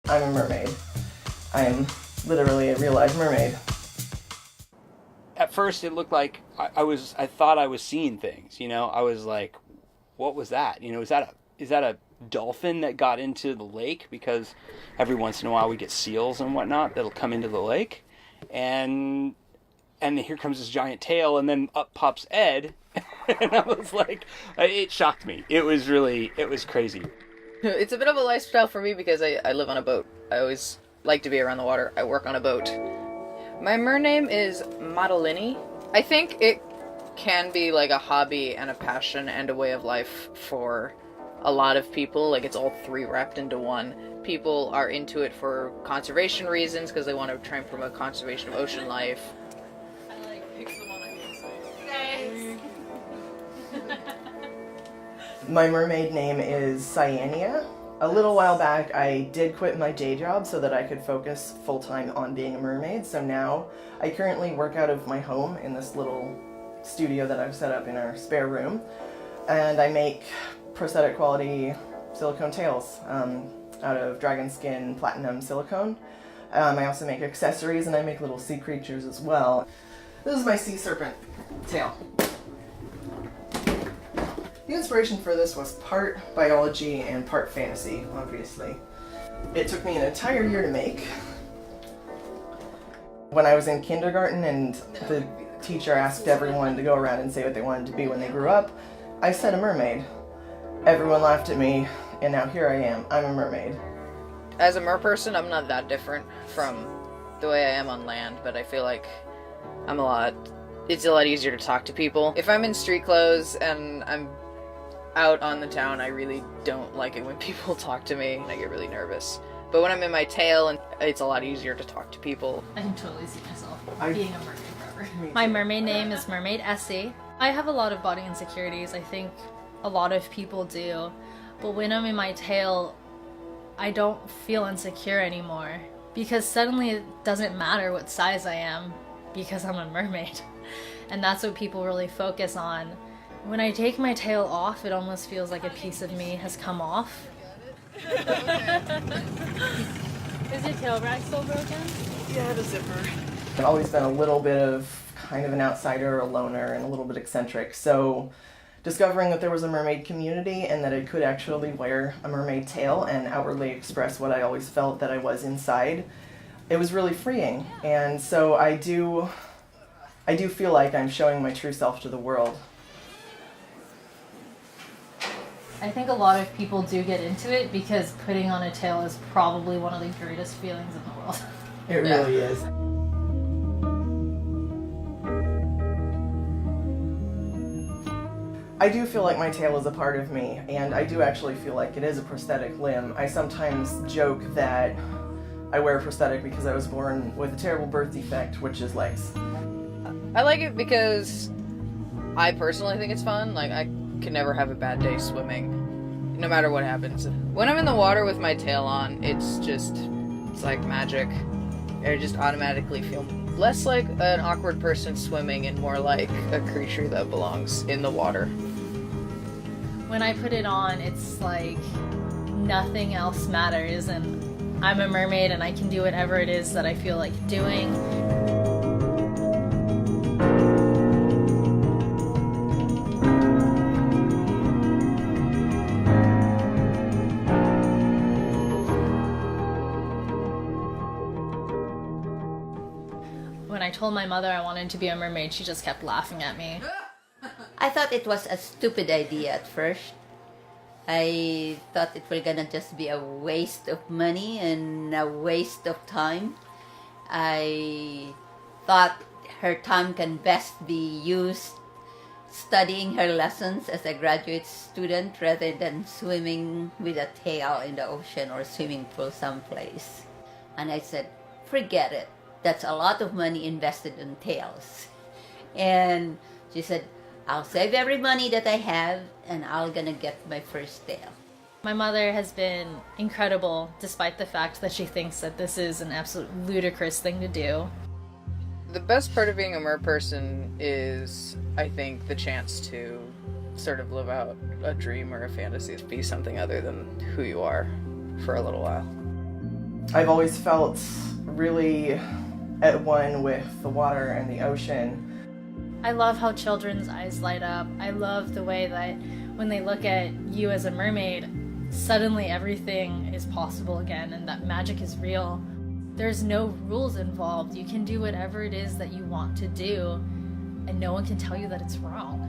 I'm a mermaid. I'm literally a real-life mermaid. At first, it looked like I thought I was seeing things. I was like, "What was that? Is that a dolphin that got into the lake?" Because every once in a while we get seals and whatnot that'll come into the lake, and here comes this giant tail, and then up pops Ed, and I was like, it shocked me. It was crazy. It's a bit of a lifestyle for me because I live on a boat. I always like to be around the water. I work on a boat. My mer name is Madeline. I think it can be like a hobby and a passion and a way of life for a lot of people. Like, it's all three wrapped into one. People are into it for conservation reasons because they want to try and promote conservation of ocean life. I like pick the one on your side. My mermaid name is Cyania. A little while back, I did quit my day job so that I could focus full-time on being a mermaid. So now I currently work out of my home in this little studio that I've set up in our spare room. And I make prosthetic quality silicone tails out of dragon skin platinum silicone. I also make accessories, and I make little sea creatures as well. This is my sea serpent tail. The inspiration for this was part biology and part fantasy, obviously. It took me an entire year to make. When I was in kindergarten and the teacher asked everyone to go around and say what they wanted to be when they grew up, I said a mermaid. Everyone laughed at me, and now here I am. I'm a mermaid. As a mer person, I'm not that different from the way I am on land, but I feel like it's a lot easier to talk to people. If I'm in street clothes and I'm out on the town, I really don't like it when people talk to me, and I get really nervous. But when I'm in my tail, and it's a lot easier to talk to people. I can totally see myself being a mermaid forever. My mermaid name is Mermaid Essie. I have a lot of body insecurities. I think a lot of people do. But when I'm in my tail, I don't feel insecure anymore. Because suddenly it doesn't matter what size I am, because I'm a mermaid. And that's what people really focus on. When I take my tail off, it almost feels like a piece of me has come off. Is your tail rack still broken? Yeah, the zipper. I've always been a little bit of kind of an outsider, a loner, and a little bit eccentric. So discovering that there was a mermaid community and that I could actually wear a mermaid tail and outwardly express what I always felt that I was inside, it was really freeing. And so I do feel like I'm showing my true self to the world. I think a lot of people do get into it because putting on a tail is probably one of the greatest feelings in the world. It really is. I do feel like my tail is a part of me, and I do actually feel like it is a prosthetic limb. I sometimes joke that I wear a prosthetic because I was born with a terrible birth defect, which is legs. I like it because I personally think it's fun. Like, I can never have a bad day swimming, no matter what happens. When I'm in the water with my tail on, it's like magic. I just automatically feel less like an awkward person swimming and more like a creature that belongs in the water. When I put it on, it's like nothing else matters, and I'm a mermaid and I can do whatever it is that I feel like doing. When I told my mother I wanted to be a mermaid, she just kept laughing at me. I thought it was a stupid idea at first. I thought it was gonna just be a waste of money and a waste of time. I thought her time can best be used studying her lessons as a graduate student rather than swimming with a tail in the ocean or swimming pool someplace. And I said, forget it. That's a lot of money invested in tails. And she said, I'll save every money that I have and I'm gonna get my first tail. My mother has been incredible despite the fact that she thinks that this is an absolute ludicrous thing to do. The best part of being a mer person is, I think, the chance to sort of live out a dream or a fantasy, be something other than who you are for a little while. I've always felt really at one with the water and the ocean. I love how children's eyes light up. I love the way that when they look at you as a mermaid, suddenly everything is possible again and that magic is real. There's no rules involved. You can do whatever it is that you want to do and no one can tell you that it's wrong.